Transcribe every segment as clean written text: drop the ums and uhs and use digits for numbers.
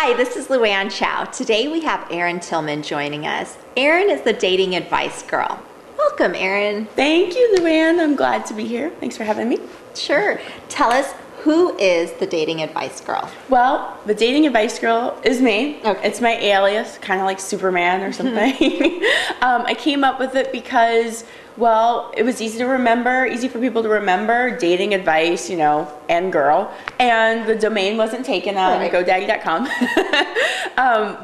Hi, this is Luann Chow. Today we have Erin Tillman joining us. Erin is the dating advice girl. Welcome, Erin. Thank you, Luann. I'm glad to be here. Thanks for having me. Sure. Tell us, who is the dating advice girl? Well, the dating advice girl is me. Okay. It's my alias, kind of like Superman or something. I came up with it because, well, it was easy for people to remember, dating advice, and girl. And the domain wasn't taken on GoDaddy.com.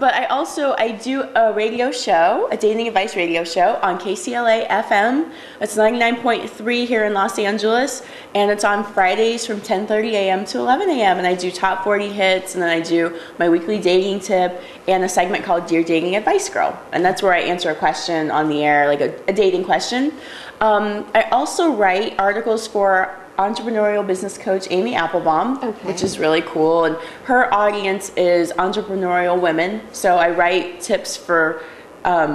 But I do a radio show, a dating advice radio show on KCLA FM. It's 99.3 here in Los Angeles. And it's on Fridays from 10:30 a.m. to 11 a.m. And I do top 40 hits, and then I do my weekly dating tip and a segment called Dear Dating Advice Girl. And that's where I answer a question on the air, like a dating question. I also write articles for entrepreneurial business coach Amy Applebaum, which is really cool. And her audience is entrepreneurial women. So I write tips for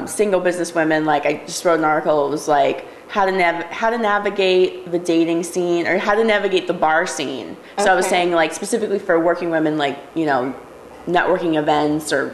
single business women. Like I just wrote an article. It was like how to navigate the dating scene, or how to navigate the bar scene. So I was saying, like, specifically for working women, like, networking events or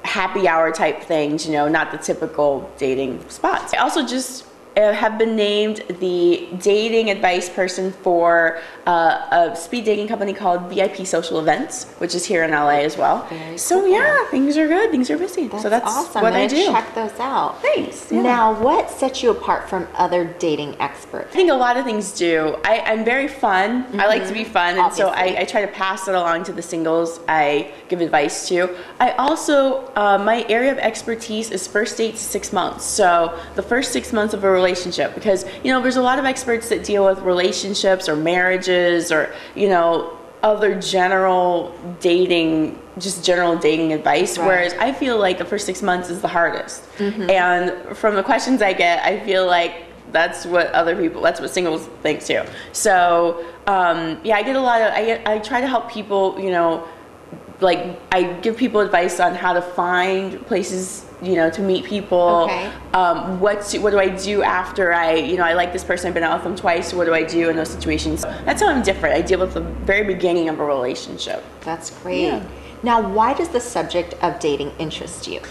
happy hour type things, not the typical dating spots. I also just have been named the dating advice person for a speed dating company called VIP Social Events, which is here in LA as well. So cool. Yeah, things are good. Things are busy. So that's awesome. what I do. Check those out. Thanks. Yeah. Now, what sets you apart from other dating experts? I think a lot of things do. I'm very fun. I like to be fun, and so I try to pass it along to the singles I give advice to. I also, my area of expertise is first dates 6 months. So the first 6 months of a relationship, because there's a lot of experts that deal with relationships or marriages or other general dating advice, whereas I feel like the first 6 months is the hardest. And from the questions I get, I feel like that's what singles think too. So I get a lot of I try to help people, like I give people advice on how to find places, to meet people. What do I do after I like this person, I've been out with them twice, so what do I do in those situations? That's how I'm different. I deal with the very beginning of a relationship. That's great. Yeah. Now, why does the subject of dating interest you?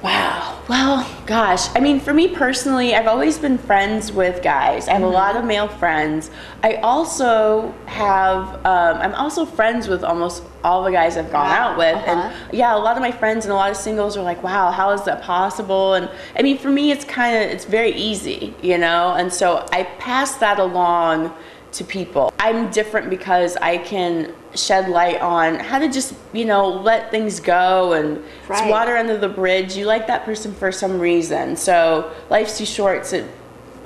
Wow. Well, gosh. I mean, for me personally, I've always been friends with guys. I have a lot of male friends. I also have, I'm also friends with almost all the guys I've gone out with. And yeah, a lot of my friends and a lot of singles are like, wow, how is that possible? And I mean, for me, it's very easy, and so I pass that along to people. I'm different because I can shed light on how to just, let things go, and it's water under the bridge. You like that person for some reason. So life's too short to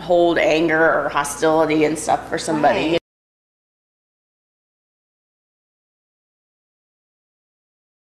hold anger or hostility and stuff for somebody.